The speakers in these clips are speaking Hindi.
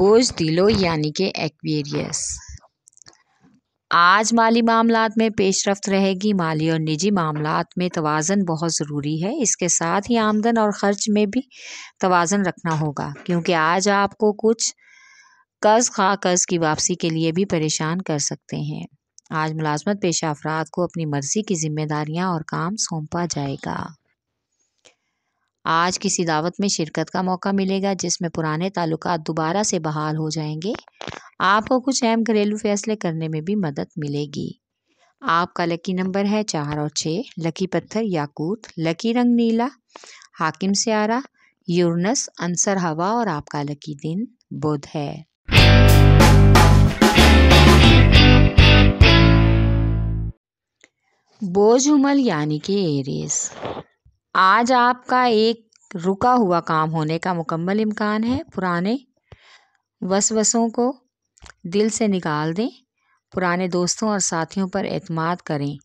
बोझ दिलो यानी कि एक्वेरियस। आज माली मामलात में पेशरफ्त रहेगी। माली और निजी मामलात में तवाज़न बहुत ज़रूरी है। इसके साथ ही आमदन और ख़र्च में भी तवाज़न रखना होगा, क्योंकि आज आपको कुछ कर्ज़ की वापसी के लिए भी परेशान कर सकते हैं। आज मुलाज़मत पेशा अफराद को अपनी मर्ज़ी की ज़िम्मेदारियाँ और काम सौंपा जाएगा। आज किसी दावत में शिरकत का मौका मिलेगा जिसमें पुराने ताल्लुकात दोबारा से बहाल हो जाएंगे। आपको कुछ अहम घरेलू फैसले करने में भी मदद मिलेगी। आपका लकी नंबर है 4 और 6। लकी पत्थर याकूत। लकी रंग नीला। हाकिम स्यारा यूरनस। अंसर हवा और आपका लकी दिन बुध है। बोझ उमल यानी कि एरीज। आज आपका एक रुका हुआ काम होने का मुकम्मल इम्कान है। पुराने वसवसों को दिल से निकाल दें। पुराने दोस्तों और साथियों पर एतमाद करें।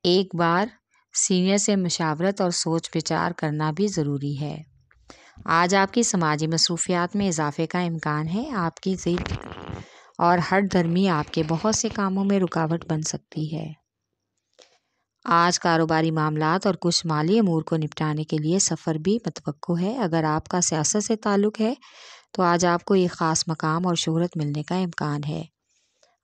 एक बार सीनियर से मशावरत और सोच विचार करना भी ज़रूरी है। आज आपकी समाजी मसरूफियात में इजाफे का इम्कान है। आपकी ज़िद और हठ धर्मी आपके बहुत से कामों में रुकावट बन सकती है। आज कारोबारी मामलात और कुछ माली अमूर को निपटाने के लिए सफ़र भी मतवक्को है। अगर आपका सियासत से ताल्लुक़ है तो आज आपको एक ख़ास मकाम और शोहरत मिलने का इम्कान है।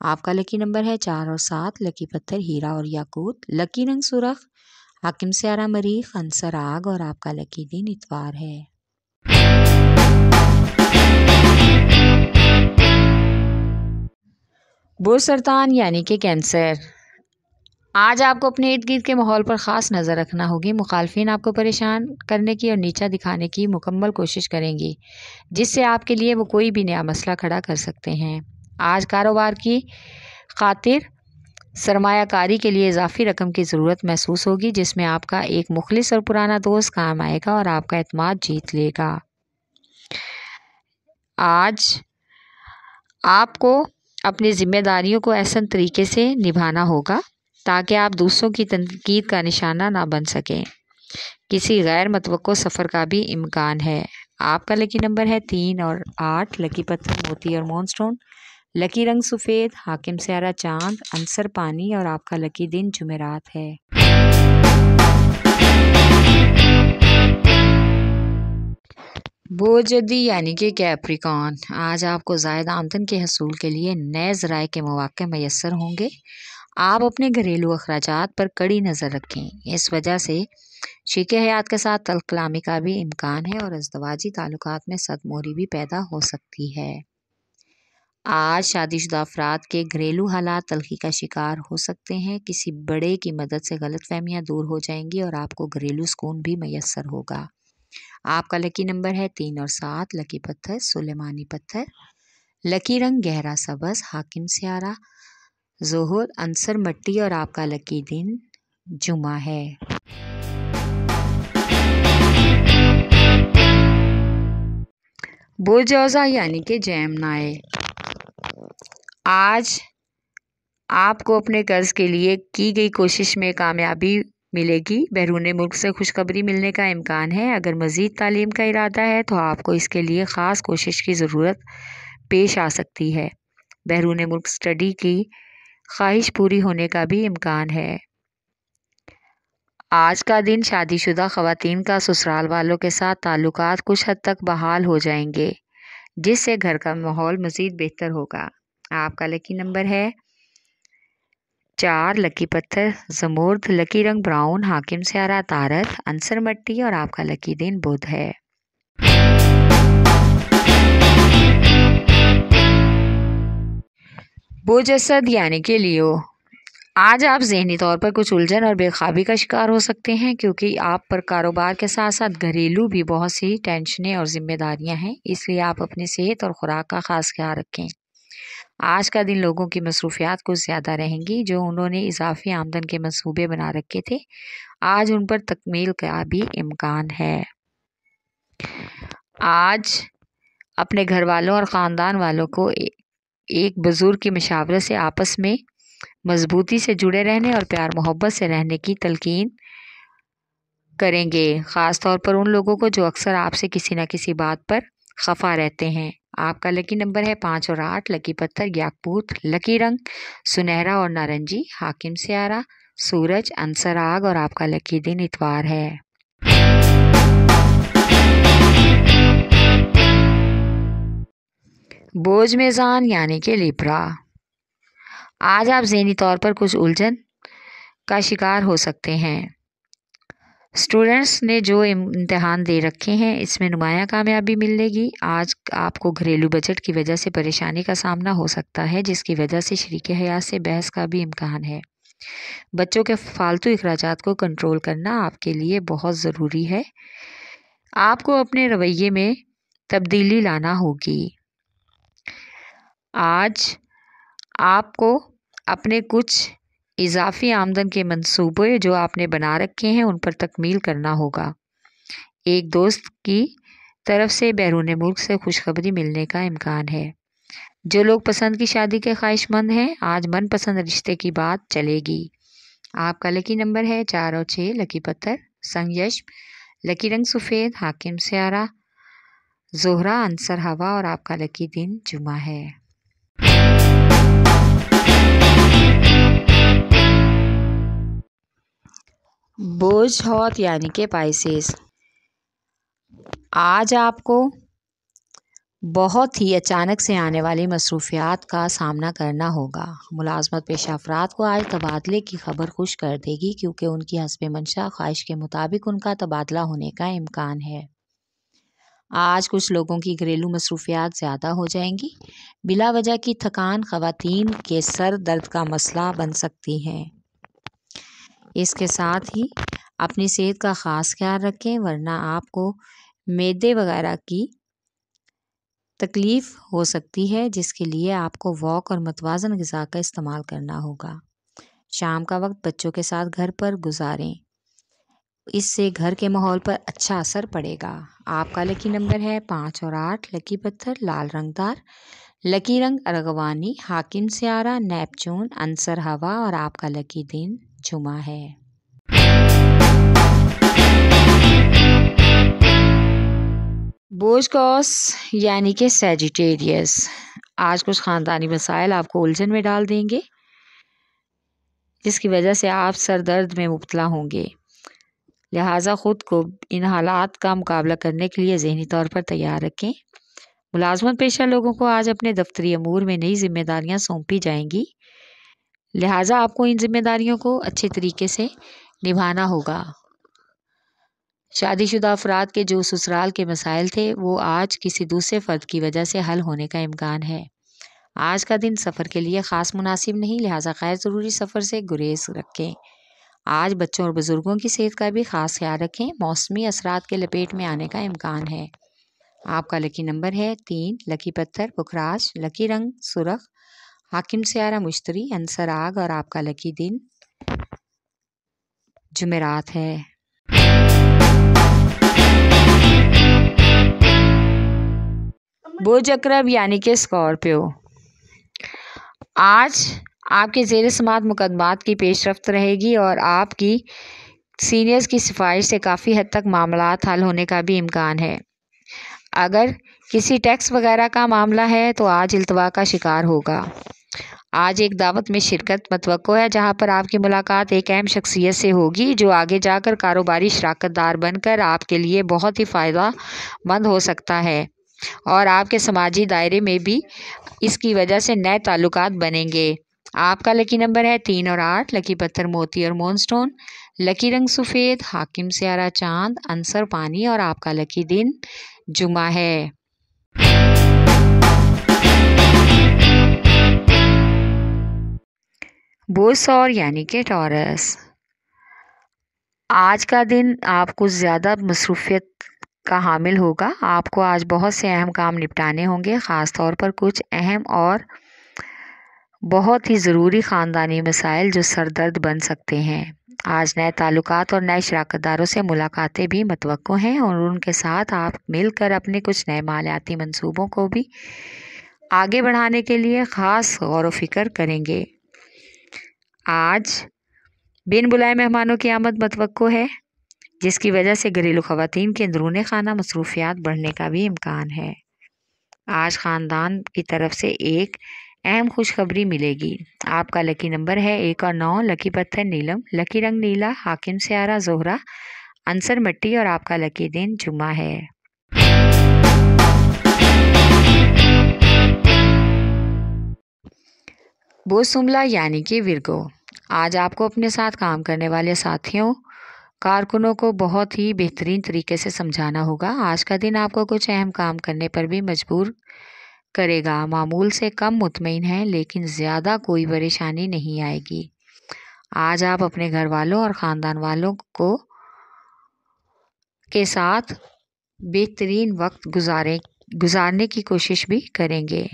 आपका लकी नंबर है 4 और 7। लकी पत्थर हीरा और याकूत। लकी रंग सुरख। हाकिम स्यारा मरीख। अंसर आग और आपका लकी दिन इतवार है। बुर्ज सरतान यानी कि कैंसर। आज आपको अपने इर्द गिर्द के माहौल पर ख़ास नज़र रखना होगी। मुखालफिन आपको परेशान करने की और नीचा दिखाने की मुकम्मल कोशिश करेंगी, जिससे आपके लिए वो कोई भी नया मसला खड़ा कर सकते हैं। आज कारोबार की खातिर सरमायाकारी के लिए इजाफी रकम की ज़रूरत महसूस होगी, जिसमें आपका एक मुखलिस और पुराना दोस्त काम आएगा और आपका एतमाद जीत लेगा। आज आपको अपनी ज़िम्मेदारियों को ऐसा तरीके से निभाना होगा ताकि आप दूसरों की तनकीद का निशाना ना बन सकें। किसी गैर मतवक्को सफ़र का भी इम्कान है। आपका लकी नंबर है 3 और 8। लकी पत्थर मोती और मूनस्टोन। लकी रंग सफ़ेद। हाकिम स्यारा चांद। अंसर पानी और आपका लकी दिन जुमेरात है। बोझदी यानी कि कैप्रिकॉन। आज आपको ज़ायदा आमदन के हसूल के लिए नए ज़राए के मौके मैसर होंगे। आप अपने घरेलू अखराजात पर कड़ी नज़र रखें। इस वजह से शरीके हयात के साथ तल्ख कलामी का भी इम्कान है और अज़दवाजी ताल्लुकात में सदमोहरी भी पैदा हो सकती है। आज शादीशुदा अफराद के घरेलू हालात तल्खी का शिकार हो सकते हैं। किसी बड़े की मदद से गलतफहमियां दूर हो जाएंगी और आपको घरेलू सुकून भी मैसर होगा। आपका लकी नंबर है 3 और 7। लकी पत्थर सुलेमानी पत्थर। लकी रंग गहरा सबज। हाकिम स्यारा ज़ोहर। अंसर मट्टी और आपका लकी दिन जुमा है। बोझौजा यानी कि जैमनाए। आज आपको अपने कर्ज के लिए की गई कोशिश में कामयाबी मिलेगी। बैरून मुल्क से खुशखबरी मिलने का इम्कान है। अगर मज़ीद तालीम का इरादा है तो आपको इसके लिए ख़ास कोशिश की ज़रूरत पेश आ सकती है। बैरून मुल्क स्टडी की ख्वाहिश पूरी होने का भी इम्कान है। आज का दिन शादीशुदा ख़वातीन का ससुराल वालों के साथ ताल्लुकात कुछ हद तक बहाल हो जाएंगे, जिससे घर का माहौल मज़ीद बेहतर होगा। आपका लकी नंबर है 4। लकी पत्थर ज़मूर्द। लकी रंग ब्राउन। हाकिम स्यारा तारत। अंसर मट्टी और आपका लकी दिन बुध है। बोझ असद यानी कि लियो। आज आप ज़हनी तौर पर कुछ उलझन और बेख्वाबी का शिकार हो सकते हैं, क्योंकि आप पर कारोबार के साथ साथ घरेलू भी बहुत सी टेंशनें और जिम्मेदारियां हैं। इसलिए आप अपनी सेहत और खुराक का ख़ास ख्याल रखें। आज का दिन लोगों की मसरूफियात कुछ ज़्यादा रहेंगी। जो उन्होंने इजाफी आमदन के मंसूबे बना रखे थे, आज उन पर तकमील का भी इम्कान है। आज अपने घर वालों और ख़ानदान वालों को एक बुज़ुर्ग की मशावरत से आपस में मजबूती से जुड़े रहने और प्यार मोहब्बत से रहने की तलकीन करेंगे, ख़ास तौर पर उन लोगों को जो अक्सर आपसे किसी न किसी बात पर खफा रहते हैं। आपका लकी नंबर है 5 और 8। लकी पत्थर याकूत। लकी रंग सुनहरा और नारंगी। हाकिम सियारा सूरज अंसर आग और आपका लकी दिन इतवार है। बोझ मेज़ान यानी कि लिब्रा। आज आप ज़हनी तौर पर कुछ उलझन का शिकार हो सकते हैं। स्टूडेंट्स ने जो इम्तिहान दे रखे हैं इसमें नुमाया कामयाबी मिलेगी। आज आपको घरेलू बजट की वजह से परेशानी का सामना हो सकता है, जिसकी वजह से शरीके हयात से बहस का भी इम्कान है। बच्चों के फालतू अखराजात को कंट्रोल करना आपके लिए बहुत ज़रूरी है। आपको अपने रवैये में तब्दीली लाना होगी। आज आपको अपने कुछ इजाफी आमदन के मंसूबे जो आपने बना रखे हैं उन पर तकमील करना होगा। एक दोस्त की तरफ से बैरून मुल्क से खुशखबरी मिलने का इम्कान है। जो लोग पसंद की शादी के ख्वाहिशमंद हैं, आज मनपसंद रिश्ते की बात चलेगी। आपका लकी नंबर है 4 और 6। लकी पत्थर संयश। लकी रंग सफ़ेद। हाकिम सियारा जोहरा अंसर हवा और आपका लकी दिन जुमा है। बोझ हौत यानी कि पाइसेस। आज आपको बहुत ही अचानक से आने वाली मसरूफियात का सामना करना होगा। मुलाजमत पेशा अफराद को आज तबादले की खबर खुश कर देगी, क्योंकि उनकी हस्बे मंशा ख्वाहिश के मुताबिक उनका तबादला होने का इम्कान है। आज कुछ लोगों की घरेलू मसरूफियात ज़्यादा हो जाएंगी। बिला वजह की थकान ख़वातीन के सर दर्द का मसला बन सकती है। इसके साथ ही अपनी सेहत का ख़ास ख्याल रखें, वरना आपको मैदे वगैरह की तकलीफ़ हो सकती है, जिसके लिए आपको वॉक और मतवाज़न ग़िज़ा का इस्तेमाल करना होगा। शाम का वक्त बच्चों के साथ घर पर गुजारें, इससे घर के माहौल पर अच्छा असर पड़ेगा। आपका लकी नंबर है 5 और 8। लकी पत्थर लाल रंगदार। लकी रंग अरगवानी। हाकिम सियारा नेपचून अंसर हवा और आपका लकी दिन जुमा है। बोझ कॉस यानी कि सैजिटेरियस। आज कुछ ख़ानदानी मसाइल आपको उलझन में डाल देंगे, जिसकी वजह से आप सर दर्द में मुब्तला होंगे। लिहाजा ख़ुद को इन हालात का मुकाबला करने के लिए ज़हनी तौर पर तैयार रखें। मुलाजमत पेशा लोगों को आज अपने दफ्तरी अमूर में नई जिम्मेदारियां सौंपी जाएंगी, लिहाजा आपको इन जिम्मेदारियों को अच्छे तरीके से निभाना होगा। शादीशुदा अफराद के जो ससुराल के मसाइल थे वो आज किसी दूसरे फ़र्द की वजह से हल होने का इम्कान है। आज का दिन सफ़र के लिए ख़ास मुनासिब नहीं, लिहाजा गैर ज़रूरी सफ़र से गुरेज रखें। आज बच्चों और बुज़ुर्गों की सेहत का भी ख़ास ख्याल रखें। मौसमी असरात के लपेट में आने का इम्कान है। आपका लकी नंबर है 3। लकी पत्थर पुखराज। लकी रंग सुरख। हाकिम सियारा मुश्तरी अंसर आग और आपका लकी दिन जुमेरात है। बोझ अकरब यानी कि स्कॉर्पियो। आज आपके ज़ेर समात मुकदमात की पेशरफ्त रहेगी और आपकी सीनियर्स की सिफारिश से काफ़ी हद तक मामलात हल होने का भी इम्कान है। अगर किसी टैक्स वगैरह का मामला है तो आज इल्तवा का शिकार होगा। आज एक दावत में शिरकत मतवक्को है, जहां पर आपकी मुलाकात एक अहम शख्सियत से होगी, जो आगे जाकर कारोबारी शराकतदार बनकर आपके लिए बहुत ही फ़ायदा मंद हो सकता है और आपके समाजी दायरे में भी इसकी वजह से नए ताल्लुकात बनेंगे। आपका लकी नंबर है 3 और 8। लकी पत्थर मोती और मोनस्टोन। लकी रंग सफ़ेद। हाकिम सियारा चांद अंसर पानी और आपका लकी दिन जुमा है। बोझ सौर यानी कि टॉरस। आज का दिन आप कुछ ज़्यादा मसरूफियत का हामिल होगा। आपको आज बहुत से अहम काम निपटाने होंगे, ख़ास तौर पर कुछ अहम और बहुत ही ज़रूरी ख़ानदानी मसाइल जो सरदर्द बन सकते हैं। आज नए ताल्लुकात और नए शराकतदारों से मुलाकातें भी मतवक्को हैं और उनके साथ आप मिलकर अपने कुछ नए मालियाती मंसूबों को भी आगे बढ़ाने के लिए ख़ास गौर व फिक्र करेंगे। आज बिन बुलाए मेहमानों की आमद मतवक्को है, जिसकी वजह से घरेलू ख़वातीन के अंदरूनी खाना मसरूफियात बढ़ने का भी इम्कान है। आज ख़ानदान की तरफ से एक अहम खुशखबरी मिलेगी। आपका लकी नंबर है 1 और 9, लकी पत्थर नीलम, लकी रंग नीला, हाकिम स्यारा जोहरा, आंसर मिट्टी और आपका लकी दिन जुम्मा है। बोसुमला यानी कि विर्गो, आज आपको अपने साथ काम करने वाले साथियों कारकुनों को बहुत ही बेहतरीन तरीके से समझाना होगा। आज का दिन आपको कुछ अहम काम करने पर भी मजबूर करेगा। मामूल से कम मुतमईन है, लेकिन ज़्यादा कोई परेशानी नहीं आएगी। आज आप अपने घर वालों और ख़ानदान वालों को के साथ बेहतरीन वक्त गुजारने की कोशिश भी करेंगे।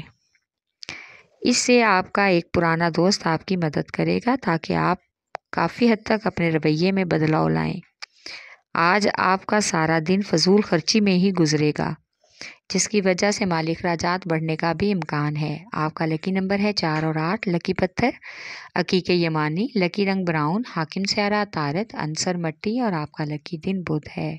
इससे आपका एक पुराना दोस्त आपकी मदद करेगा ताकि आप काफ़ी हद तक अपने रवैये में बदलाव लाएं। आज आपका सारा दिन फजूल खर्ची में ही गुजरेगा, जिसकी वजह से माली अखराजात बढ़ने का भी इम्कान है। आपका लकी नंबर है 4 और 8, लकी पत्थर अकीके यमानी, लकी रंग ब्राउन, हाकिम स्यारा तारत, अंसर मट्टी और आपका लकी दिन बुध है।